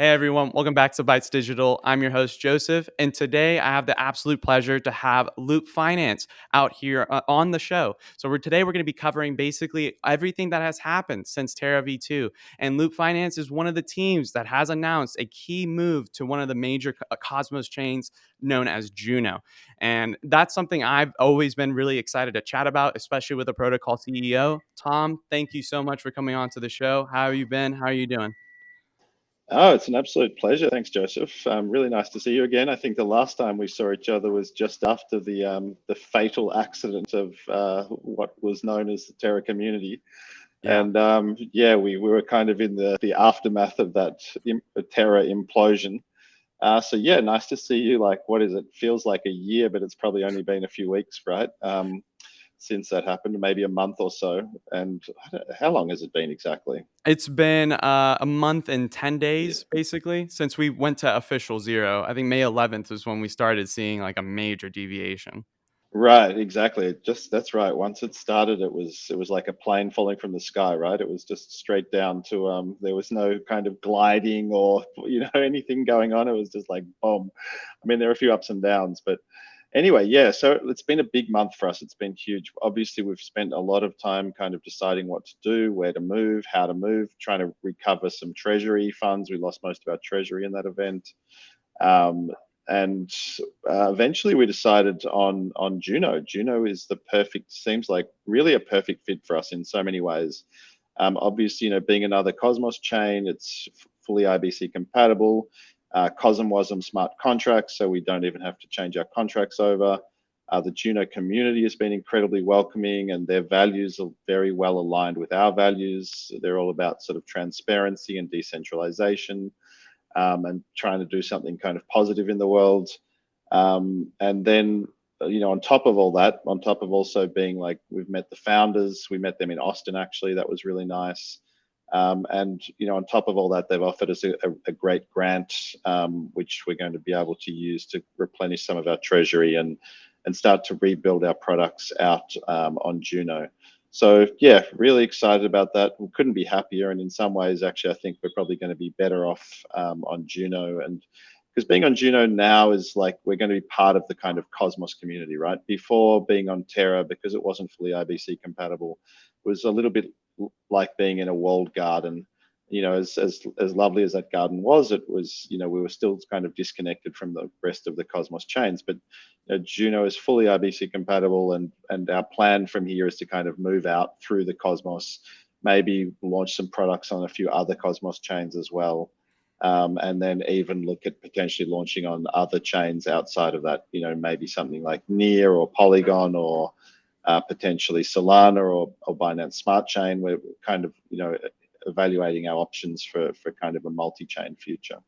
Hey everyone, welcome back to Bytes Digital. I'm your host Joseph, and today I have the absolute pleasure to have Loop Finance out here on the show. So we're going to be covering basically everything that has happened since Terra V2, and Loop Finance is one of the teams that has announced a key move to one of the major Cosmos chains known as Juno, and that's something I've always been really excited to chat about, especially with the protocol CEO Tom. Thank you so much for coming on to the show. How have you been? How are you doing? Oh, it's an absolute pleasure. Thanks, Joseph. Really nice to see you again. I think the last time we saw each other was just after the fatal accident of what was known as the Terra community, Yeah. and yeah, we were kind of in the aftermath of that Terra implosion. So yeah, nice to see you. Like, what is it? Feels like a year, but it's probably only been a few weeks, right? Since that happened, maybe a month or so. And how long has it been exactly? It's been, a month and 10 days, basically, since we went to official 0. I think May 11th is when we started seeing, like, a major deviation. Right, exactly. Just that's right. Once it started, it was like a plane falling from the sky, right? It was just straight down to there was no kind of gliding or anything going on. It was just like boom. I mean, there are a few ups and downs, but anyway, yeah, so it's been a big month for us. It's been huge. Obviously, we've spent a lot of time kind of deciding what to do, where to move, how to move, trying to recover some treasury funds. We lost most of our treasury in that event. Um, and eventually we decided on Juno. Juno is the perfect, seems like really a perfect fit for us in so many ways. Obviously, being another Cosmos chain, it's fully IBC compatible. Cosm smart contracts, so we don't even have to change our contracts over. The Juno community has been incredibly welcoming, and their values are very well aligned with our values. They're all about sort of transparency and decentralization, and trying to do something kind of positive in the world. And then, on top of all that, on top of also being like, we've met the founders, we met them in Austin, actually. That was really nice. And, on top of all that, they've offered us a great grant, which we're going to be able to use to replenish some of our treasury and start to rebuild our products out on Juno. So yeah, really excited about that. We couldn't be happier, and in some ways, actually, I think we're probably going to be better off on Juno, and because being on Juno now is like we're going to be part of the kind of Cosmos community, right? Before being on Terra, because it wasn't fully IBC compatible, was a little bit like being in a walled garden. As lovely as that garden was, it was, we were still kind of disconnected from the rest of the Cosmos chains. But Juno is fully IBC compatible, and our plan from here is to kind of move out through the Cosmos, maybe launch some products on a few other Cosmos chains as well, and then even look at potentially launching on other chains outside of that. Maybe something like Near or Polygon, or potentially Solana or Binance Smart Chain. We're kind of evaluating our options for kind of a multi-chain future.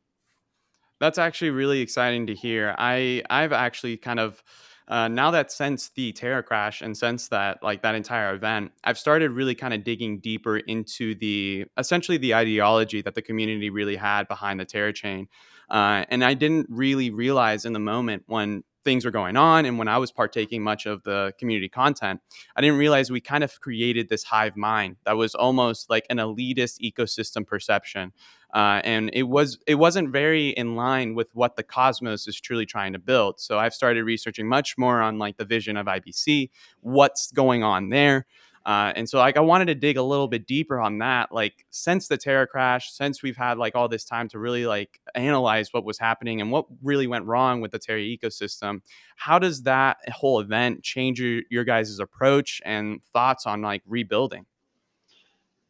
That's actually really exciting to hear. I've actually kind of now that since the Terra crash and since that like that entire event, I've started really kind of digging deeper into the essentially the ideology that the community really had behind the Terra chain, and I didn't really realize in the moment when things were going on and when I was partaking much of the community content, I didn't realize we kind of created this hive mind that was almost like an elitist ecosystem perception, and it wasn't very in line with what the Cosmos is truly trying to build. So I've started researching much more on like the vision of IBC, what's going on there. And so like I wanted to dig a little bit deeper on that. Like since the Terra crash, since we've had like all this time to really like analyze what was happening and what really went wrong with the Terra ecosystem, how does that whole event change your guys' approach and thoughts on like rebuilding?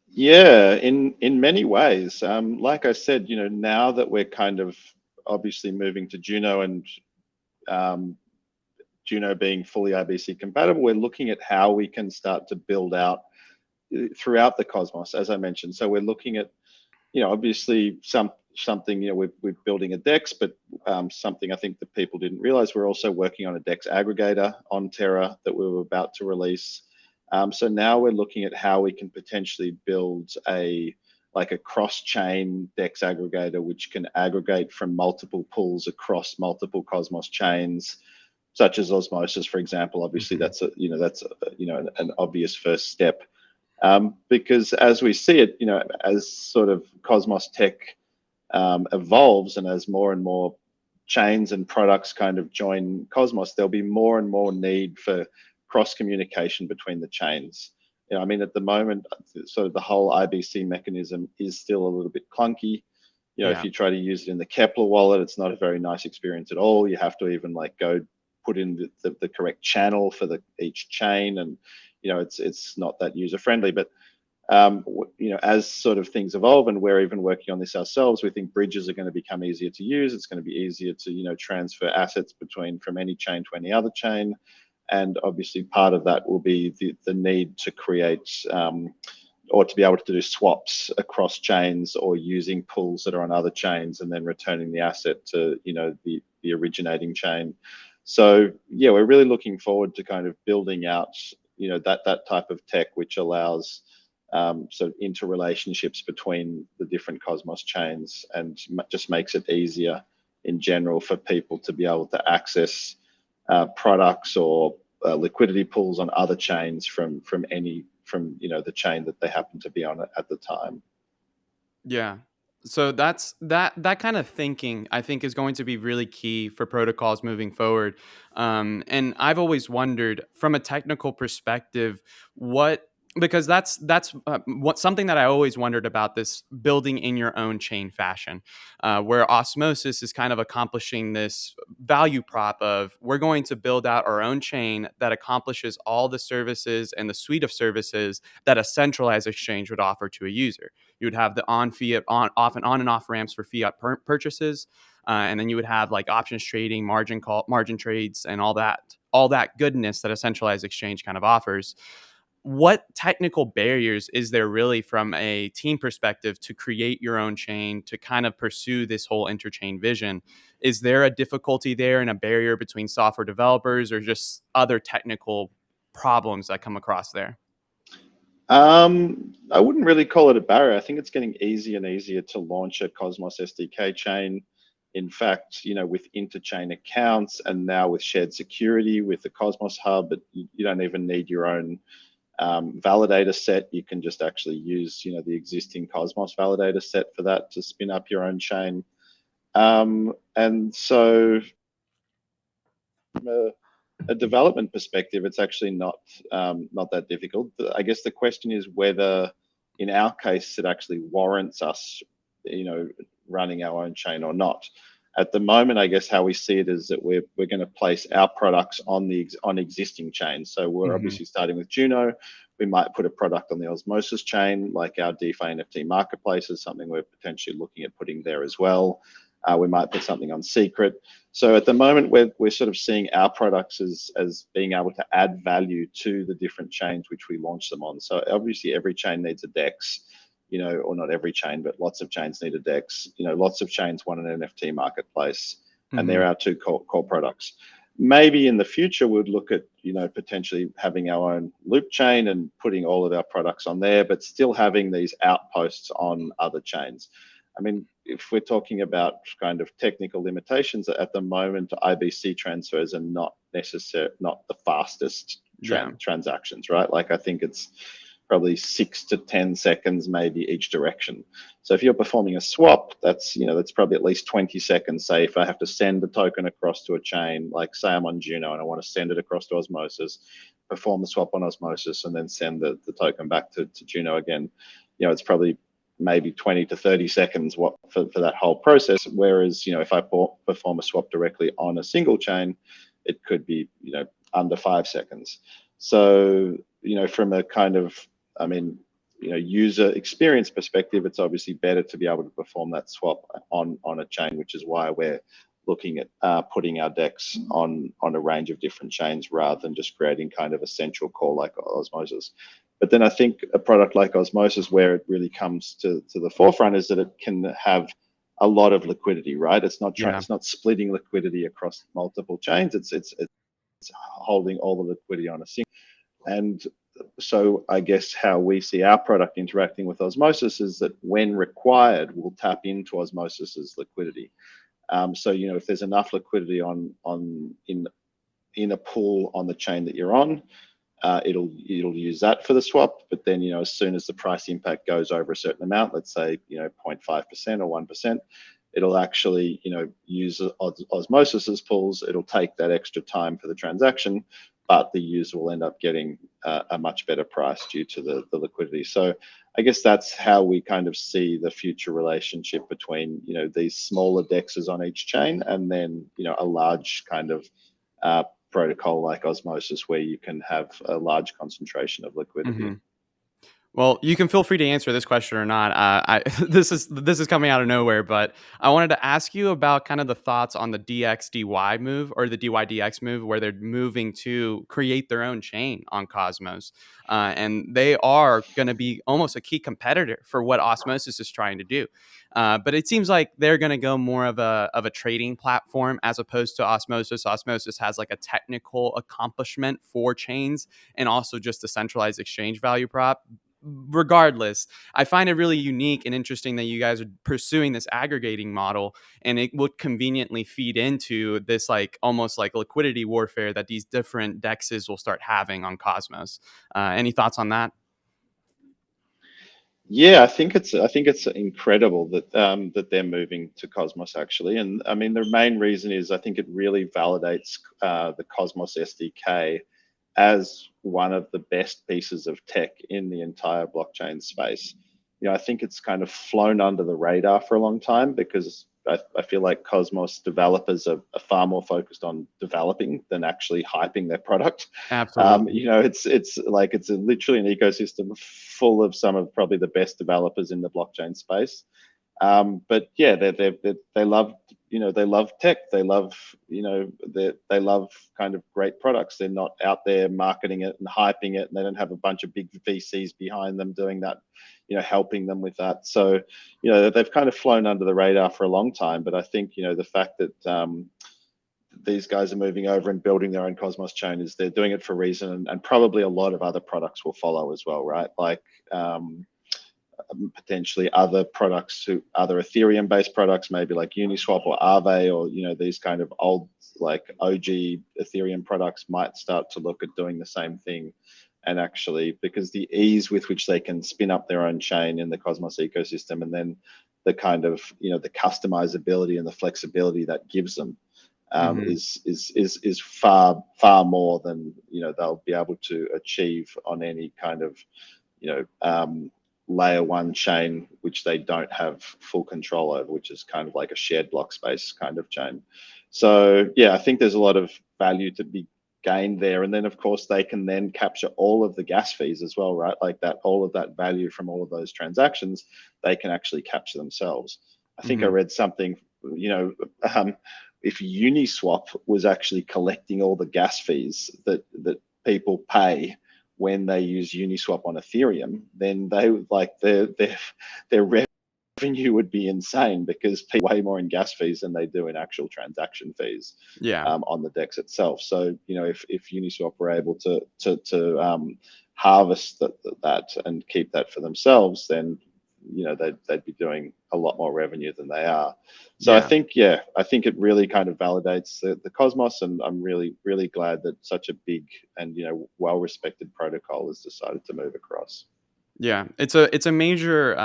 Yeah, in many ways. Like I said, now that we're kind of obviously moving to Juno, and um, Juno being fully IBC compatible, we're looking at how we can start to build out throughout the Cosmos, as I mentioned. So we're looking at, obviously something, we're building a DEX, but something I think that people didn't realize, we're also working on a DEX aggregator on Terra that we were about to release. So now we're looking at how we can potentially build a cross-chain DEX aggregator, which can aggregate from multiple pools across multiple Cosmos chains, such as Osmosis, for example. Obviously, Mhm. an obvious first step, because as we see it, as sort of Cosmos tech evolves and as more and more chains and products kind of join Cosmos, there'll be more and more need for cross communication between the chains. I mean, at the moment, sort of the whole IBC mechanism is still a little bit clunky. If Yeah. you try to use it in the Kepler wallet, it's not a very nice experience at all. You have to even like go put in the correct channel for each chain, and it's not that user friendly. But as sort of things evolve, and we're even working on this ourselves, we think bridges are going to become easier to use. It's going to be easier to transfer assets from any chain to any other chain, and obviously part of that will be the need to create or to be able to do swaps across chains, or using pools that are on other chains and then returning the asset to the originating chain. So yeah, we're really looking forward to kind of building out that type of tech, which allows sort of interrelationships between the different Cosmos chains, and just makes it easier in general for people to be able to access products or liquidity pools on other chains from the chain that they happen to be on at the time. Yeah. So that kind of thinking, I think, is going to be really key for protocols moving forward. And I've always wondered, from a technical perspective, what because that's what something that I always wondered about, this building in your own chain fashion, where osmosis is kind of accomplishing this value prop of, we're going to build out our own chain that accomplishes all the services and the suite of services that a centralized exchange would offer to a user. You would have the on fiat, on and off ramps for fiat purchases, and then you would have like options trading, margin trades, and all that goodness that a centralized exchange kind of offers. What technical barriers is there really, from a team perspective, to create your own chain, to kind of pursue this whole interchain vision? Is there a difficulty there and a barrier between software developers, or just other technical problems that come across there? I wouldn't really call it a barrier. I think it's getting easier and easier to launch a Cosmos SDK chain. In fact, with interchain accounts, and now with shared security with the Cosmos Hub, you don't even need your own validator set. You can just actually use the existing Cosmos validator set for that to spin up your own chain. And so from a development perspective, it's actually not that difficult. I guess the question is whether, in our case, it actually warrants us, running our own chain or not. At the moment, I guess how we see it is that we're going to place our products on existing chains. So we're Hmm. obviously starting with Juno. We might put a product on the Osmosis chain, like our DeFi NFT marketplace is something we're potentially looking at putting there as well. We might put something on Secret. So at the moment, we're sort of seeing our products as being able to add value to the different chains which we launch them on. So obviously every chain needs a DEX, or not every chain, but lots of chains need a DEX. Lots of chains want an NFT marketplace, and Hmm. they're our two core products. Maybe in the future we'd look at potentially having our own loop chain and putting all of our products on there, but still having these outposts on other chains. I mean, if we're talking about kind of technical limitations, at the moment, IBC transfers are not the fastest Yeah. transactions, right? Like I think it's probably 6 to 10 seconds maybe each direction. So if you're performing a swap, that's probably at least 20 seconds. Say if I have to send the token across to a chain, like say I'm on Juno and I want to send it across to Osmosis, perform the swap on Osmosis, and then send the token back to Juno again, it's probably maybe 20 to 30 seconds for that whole process. Whereas, if I perform a swap directly on a single chain, it could be, under 5 seconds. So, from a kind of, user experience perspective, it's obviously better to be able to perform that swap on a chain, which is why we're looking at putting our DEX on a range of different chains rather than just creating kind of a central core like Osmosis. But then I think a product like Osmosis, where it really comes to the forefront, is that it can have a lot of liquidity, right? It's not Yeah. it's not splitting liquidity across multiple chains. It's holding all the liquidity on a single. And so I guess how we see our product interacting with Osmosis is that when required, we'll tap into Osmosis's liquidity. So if there's enough liquidity in a pool on the chain that you're on, it'll use that for the swap. But then, as soon as the price impact goes over a certain amount, let's say 0.5% or 1%, it'll actually use osmosis pools. It'll take that extra time for the transaction, but the user will end up getting a much better price due to the liquidity. So I guess that's how we kind of see the future relationship between these smaller dexes on each chain, and then a large kind of protocol like osmosis, where you can have a large concentration of liquidity. Mhm. Well, you can feel free to answer this question or not. This is coming out of nowhere, but I wanted to ask you about kind of the thoughts on the DXDY move, or the DYDX move, where they're moving to create their own chain on Cosmos, and they are going to be almost a key competitor for what Osmosis is trying to do. But it seems like they're going to go more of a trading platform as opposed to Osmosis. Osmosis has like a technical accomplishment for chains and also just a centralized exchange value prop. Regardless, I find it really unique and interesting that you guys are pursuing this aggregating model, and it would conveniently feed into this like almost like liquidity warfare that these different dexes will start having on Cosmos. Any thoughts on that? Yeah, I think it's incredible that they're moving to Cosmos, actually. And I mean, the main reason is I think it really validates the Cosmos SDK as one of the best pieces of tech in the entire blockchain space. I think it's kind of flown under the radar for a long time, because I feel like Cosmos developers are far more focused on developing than actually hyping their product. Absolutely. It's literally an ecosystem full of some of probably the best developers in the blockchain space. But yeah, they love they love tech. They love they love kind of great products. They're not out there marketing it and hyping it, and they don't have a bunch of big VCs behind them doing that, helping them with that. So they've kind of flown under the radar for a long time. But I think the fact that these guys are moving over and building their own Cosmos chain is they're doing it for a reason, and probably a lot of other products will follow as well, right? Like potentially other products, other Ethereum based products, maybe like Uniswap or Aave, or these kind of old like OG Ethereum products might start to look at doing the same thing. And actually, because the ease with which they can spin up their own chain in the Cosmos ecosystem, and then the kind of the customizability and the flexibility that gives them, Hmm. is far more than they'll be able to achieve on any kind of layer one chain, which they don't have full control over, which is kind of like a shared block space kind of chain. So yeah, I think there's a lot of value to be gained there. And then of course they can then capture all of the gas fees as well, right? Like that, all of that value from all of those transactions, they can actually capture themselves. I think I Hmm. read something, you know, um, if Uniswap was actually collecting all the gas fees that people pay when they use Uniswap on Ethereum, then they like their revenue would be insane, because people pay way more in gas fees than they do in actual transaction fees Yeah. on the DEX itself. So if Uniswap were able to harvest that and keep that for themselves, then they'd be doing a lot more revenue than they are. So I Yeah. think, yeah, I think it really kind of validates the Cosmos, and I'm really glad that such a big and well respected protocol has decided to move across. Yeah, it's a major,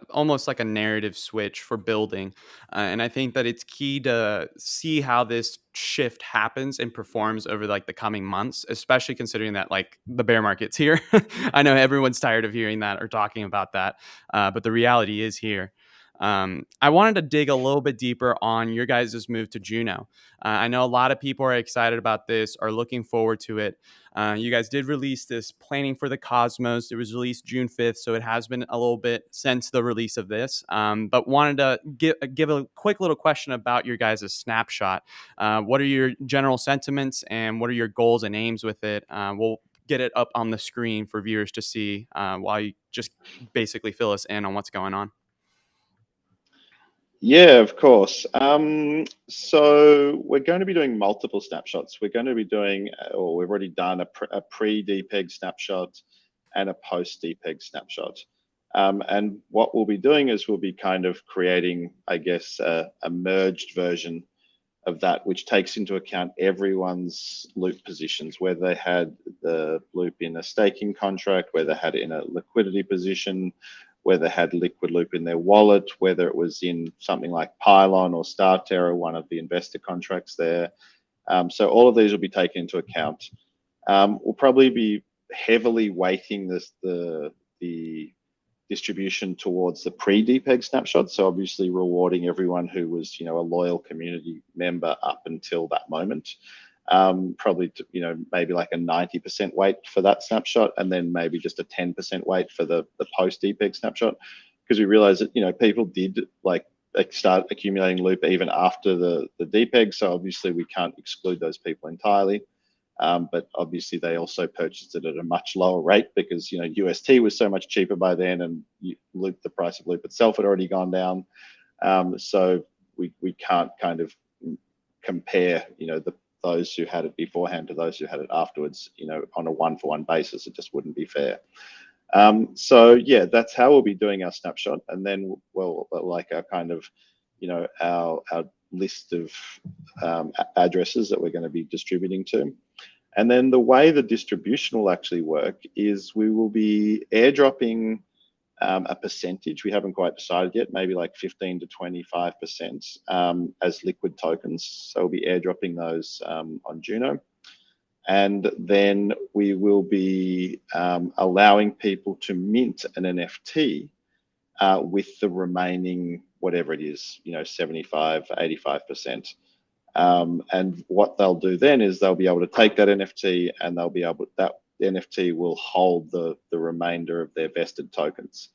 almost like a narrative switch for building, and I think that it's key to see how this shift happens and performs over like the coming months, especially considering that like the bear market's here. I know everyone's tired of hearing that or talking about that, but the reality is here. I wanted to dig a little bit deeper on your guys' move to Juno. I know a lot of people are excited about this, are looking forward to it. You guys did release this planning for the Cosmos. It was released June 5th, so it has been a little bit since the release of this. But wanted to give a quick little question about your guys' snapshot. What are your general sentiments, and what are your goals and aims with it? We'll get it up on the screen for viewers to see while you just basically fill us in on what's going on. Yeah, of course. So we're going to be doing multiple snapshots. We're going to be doing, or we've already done a pre-DPEG snapshot and a post-DPEG snapshot. And what we'll be doing is we'll be kind of creating, I guess, a merged version of that, which takes into account everyone's loop positions, whether they had the loop in a staking contract, whether they had it in a liquidity position, whether they had liquid loop in their wallet, whether it was in something like Pylon or Terra, one of the investor contracts there. So all of these will be taken into account. We'll probably be heavily weighting the distribution towards the pre-depeg snapshot. So obviously rewarding everyone who was, a loyal community member up until that moment. Probably, maybe like a 90% weight for that snapshot, and then maybe just a 10% weight for the post-depeg snapshot, because we realized that, people did start accumulating loop even after the depeg. So obviously we can't exclude those people entirely. But obviously they also purchased it at a much lower rate because UST was so much cheaper by then, and the price of loop itself had already gone down. So we can't kind of compare those who had it beforehand to those who had it afterwards, on a one-for-one basis. It just wouldn't be fair. So yeah, that's how we'll be doing our snapshot, and then like our kind of our list of addresses that we're going to be distributing to. And then the way the distribution will actually work is we will be airdropping a percentage. We haven't quite decided yet, maybe like 15 to 25% as liquid tokens. So we'll be airdropping those on Juno. And then we will be allowing people to mint an NFT with the remaining, whatever it is, 75, 85%. And what they'll do then is they'll be able to take that NFT, and they'll be able, that NFT will hold the remainder of their vested tokens.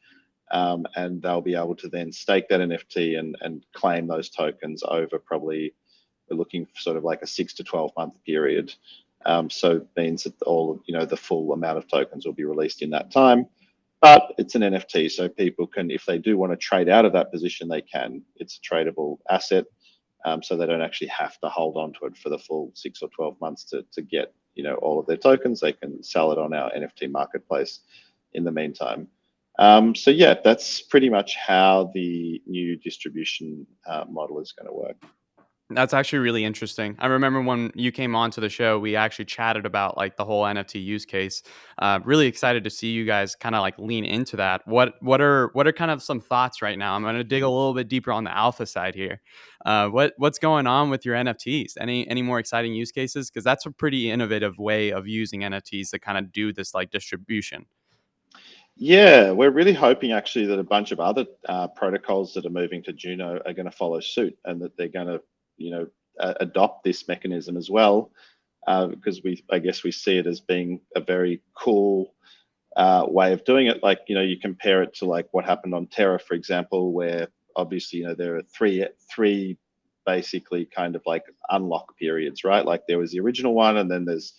And they'll be able to then stake that NFT and claim those tokens over, probably we're looking for sort of like a 6 to 12 month period. So it means that all, the full amount of tokens will be released in that time. But it's an NFT, so people can, if they do want to trade out of that position, they can. It's a tradable asset. So they don't actually have to hold on to it for the full 6 or 12 months to get all of their tokens. They can sell it on our NFT marketplace in the meantime. So yeah, that's pretty much how the new distribution model is going to work. That's actually really interesting. I remember when you came on to the show, we actually chatted about like the whole NFT use case. Really excited to see you guys kind of like lean into that. What are kind of some thoughts right now? I'm going to dig a little bit deeper on the alpha side here. What's going on with your NFTs? Any more exciting use cases? Because that's a pretty innovative way of using NFTs to kind of do this like distribution. Yeah, we're really hoping actually that a bunch of other protocols that are moving to Juno are going to follow suit, and that they're going to, adopt this mechanism as well, because I guess we see it as being a very cool way of doing it. Like, you compare it to like what happened on Terra, for example, where obviously, there are three basically kind of like unlock periods, right? Like there was the original one, and then there's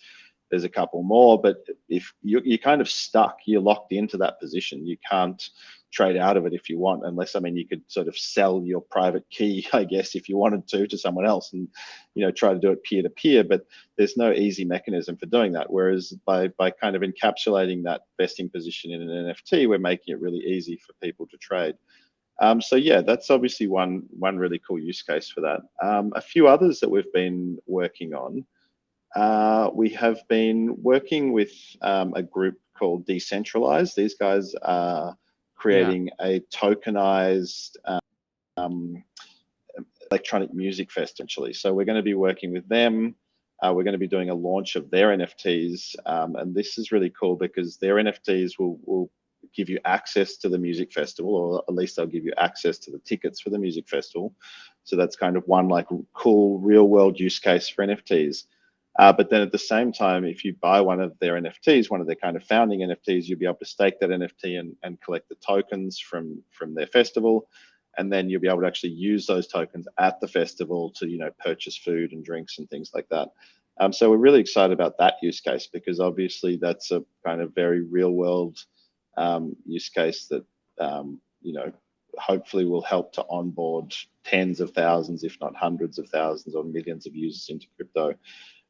a couple more, but if you're kind of stuck, you're locked into that position. You can't trade out of it if you want, unless, you could sort of sell your private key, I guess, if you wanted to someone else, and try to do it peer to peer. But there's no easy mechanism for doing that. Whereas by kind of encapsulating that vesting position in an NFT, we're making it really easy for people to trade. So yeah, that's obviously one really cool use case for that. A few others that we've been working on. We have been working with a group called Decentralized. These guys are Yeah. creating a tokenized electronic music fest, essentially. So we're going to be working with them. We're going to be doing a launch of their NFTs. And this is really cool because their NFTs will give you access to the music festival, or at least they'll give you access to the tickets for the music festival. So that's kind of one like cool real world use case for NFTs. But then at the same time, if you buy one of their NFTs, one of their kind of founding NFTs, you'll be able to stake that NFT and collect the tokens from their festival. And then you'll be able to actually use those tokens at the festival to, purchase food and drinks and things like that. So we're really excited about that use case, because obviously that's a kind of very real world use case that, hopefully will help to onboard tens of thousands, if not hundreds of thousands or millions of users into crypto.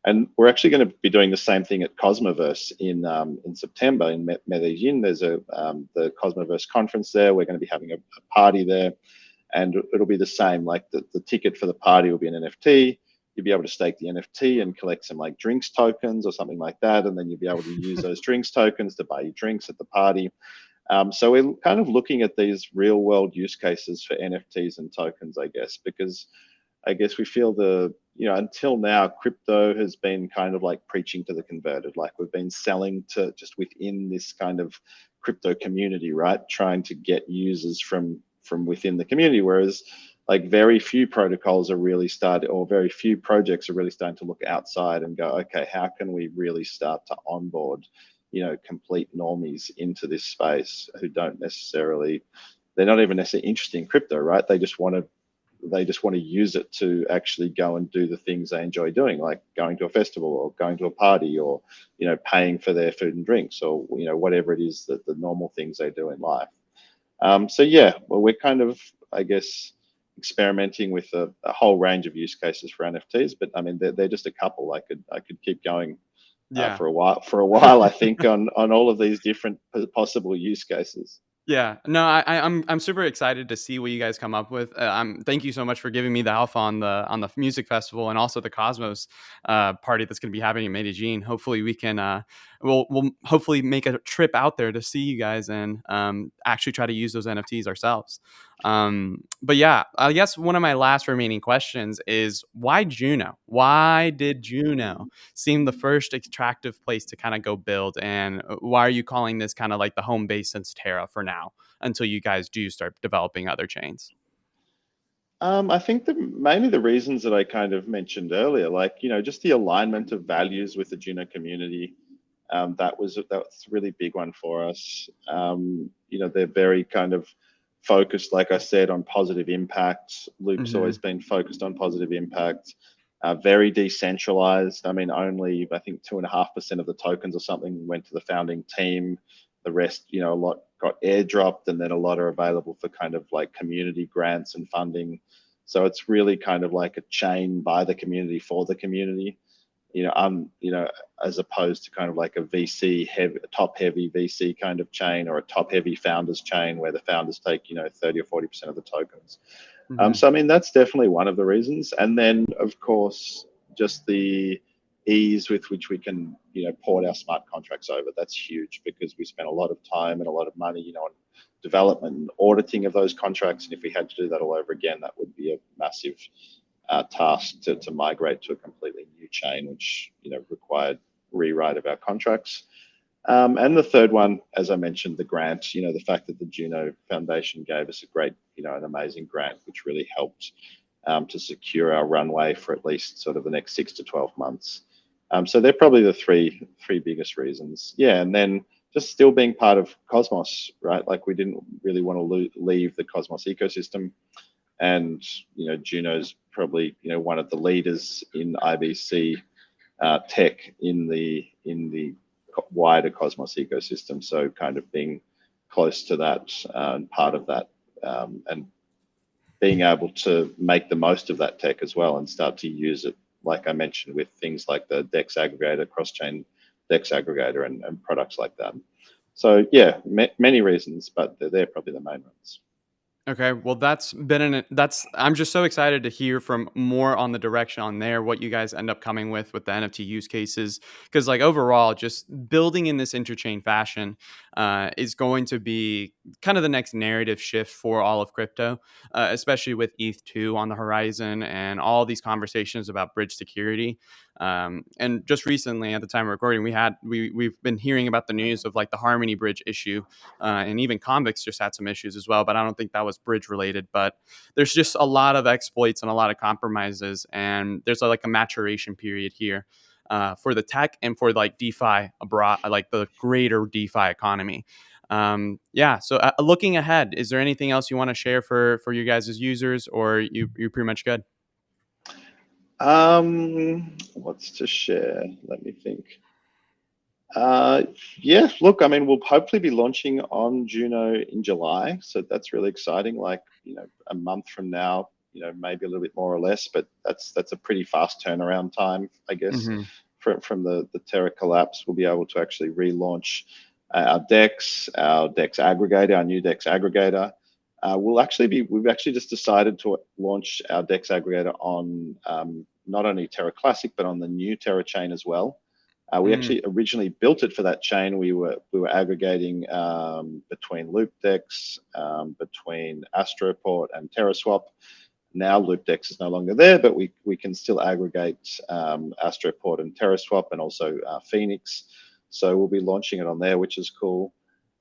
And we're actually going to be doing the same thing at Cosmoverse in September in Medellin. There's the Cosmoverse conference there. We're going to be having a party there, and it'll be the same. Like the ticket for the party will be an NFT. you'd be able to stake the NFT and collect some like drinks tokens or something like that, and then you'd be able to use those drinks tokens to buy you drinks at the party. So we're kind of looking at these real world use cases for NFTs and tokens, I guess, because I guess we feel until now, crypto has been kind of like preaching to the converted. Like we've been selling to just within this kind of crypto community, right? Trying to get users from within the community. Whereas like very few protocols are really started, or very few projects are really starting to look outside and go, okay, how can we really start to onboard, complete normies into this space who don't necessarily, they're not even necessarily interested in crypto, right? They just want to use it to actually go and do the things they enjoy doing, like going to a festival or going to a party, or paying for their food and drinks, or whatever it is that the normal things they do in life. So yeah, well, we're kind of, I guess, experimenting with a whole range of use cases for NFTs, but I mean they're just a couple. I could keep going Yeah. for a while. For a while, I think on all of these different possible use cases. Yeah. No, I'm super excited to see what you guys come up with. Thank you so much for giving me the alpha on the music festival, and also the Cosmos party that's going to be happening in Medellin. Hopefully we can we'll hopefully make a trip out there to see you guys, and actually try to use those NFTs ourselves. But yeah, I guess one of my last remaining questions is, why Juno? Why did Juno seem the first attractive place to kind of go build? And why are you calling this kind of like the home base since Terra for now, until you guys do start developing other chains? I think mainly the reasons that I kind of mentioned earlier, like just the alignment of values with the Juno community. That was a really big one for us. They're very kind of focused, like I said, on positive impact. Loop's Hmm. always been focused on positive impact. Very decentralized. I mean, only I think 2.5% of the tokens or something went to the founding team. The rest, a lot got airdropped, and then a lot are available for kind of like community grants and funding. So it's really kind of like a chain by the community for the community. As opposed to kind of like a VC heavy, top heavy VC kind of chain, or a top heavy founders chain where the founders take 30 or 40% of the tokens. Hmm. So I mean that's definitely one of the reasons, and then of course just the ease with which we can port our smart contracts over. That's huge, because we spent a lot of time and a lot of money on development and auditing of those contracts, and if we had to do that all over again, that would be a massive task to migrate to a completely new chain, which required rewrite of our contracts. And the third one, as I mentioned, the grant. The fact that the Juno Foundation gave us a great, an amazing grant, which really helped to secure our runway for at least sort of the next 6 to 12 months. So they're probably the three biggest reasons. Yeah, and then just still being part of Cosmos, right? Like we didn't really want to leave the Cosmos ecosystem, and Juno's probably one of the leaders in IBC tech in the wider Cosmos ecosystem. So kind of being close to that and part of that, and being able to make the most of that tech as well and start to use it, like I mentioned, with things like the DEX aggregator, cross-chain DEX aggregator, and products like that. So yeah, many reasons, but they're probably the main ones. Okay, well, that's I'm just so excited to hear from more on the direction on there, what you guys end up coming with the NFT use cases, because like overall, just building in this interchain fashion is going to be kind of the next narrative shift for all of crypto, especially with ETH 2 on the horizon and all these conversations about bridge security. And just recently, at the time of recording, we've been hearing about the news of like the Harmony Bridge issue, and even Convicts just had some issues as well, but I don't think that was bridge related. But there's just a lot of exploits and a lot of compromises, and there's like a maturation period here for the tech and for like DeFi abroad, like the greater DeFi economy. Yeah. So looking ahead, is there anything else you want to share for you guys as users, or you're pretty much good? What's to share? Let me think. Uh, yeah, look, I mean, we'll hopefully be launching on Juno in July, so that's really exciting. Like, a month from now, maybe a little bit more or less, but that's a pretty fast turnaround time, I guess. Hmm. From the Terra collapse, we'll be able to actually relaunch our DEX aggregator, our new DEX aggregator. We've actually just decided to launch our DEX aggregator on not only Terra Classic but on the new Terra chain as well. We Mm, actually originally built it for that chain. We were aggregating between LoopDex, between Astroport and TerraSwap. Now LoopDex is no longer there, but we can still aggregate Astroport and TerraSwap, and also Phoenix. So we'll be launching it on there, which is cool.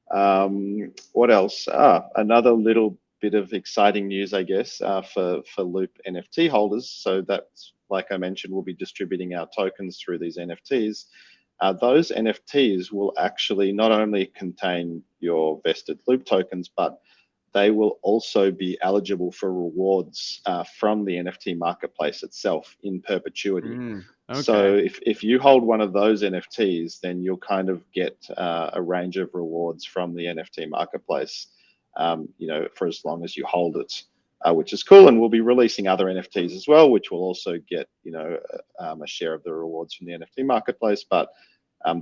What else? Another little bit of exciting news, I guess, for Loop NFT holders. So that's, like I mentioned, we'll be distributing our tokens through these NFTs. Those NFTs will actually not only contain your vested Loop tokens, but they will also be eligible for rewards from the NFT marketplace itself in perpetuity. So okay. if you hold one of those NFTs, then you'll kind of get a range of rewards from the NFT marketplace, for as long as you hold it, which is cool. And we'll be releasing other NFTs as well, which will also get, a share of the rewards from the NFT marketplace. But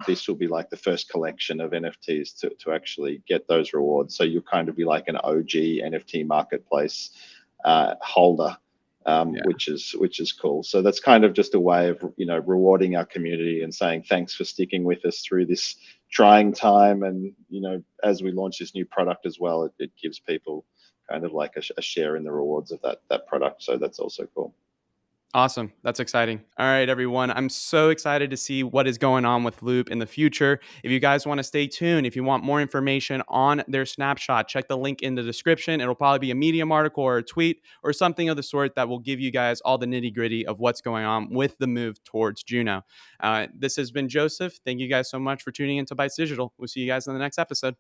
this will be like the first collection of NFTs to actually get those rewards. So you'll kind of be like an OG NFT marketplace holder, Yeah. which is cool. So that's kind of just a way of rewarding our community and saying thanks for sticking with us through this trying time. And as we launch this new product as well, it gives people kind of like a share in the rewards of that product. So that's also cool. Awesome. That's exciting. All right, everyone. I'm so excited to see what is going on with Loop in the future. If you guys want to stay tuned, if you want more information on their snapshot, check the link in the description. It'll probably be a Medium article or a tweet or something of the sort that will give you guys all the nitty gritty of what's going on with the move towards Juno. This has been Joseph. Thank you guys so much for tuning into Bytes Digital. We'll see you guys in the next episode.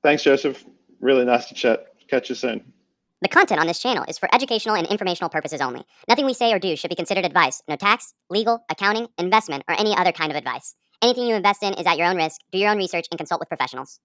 Thanks, Joseph. Really nice to chat. Catch you soon. The content on this channel is for educational and informational purposes only. Nothing we say or do should be considered advice. No tax, legal, accounting, investment, or any other kind of advice. Anything you invest in is at your own risk. Do your own research and consult with professionals.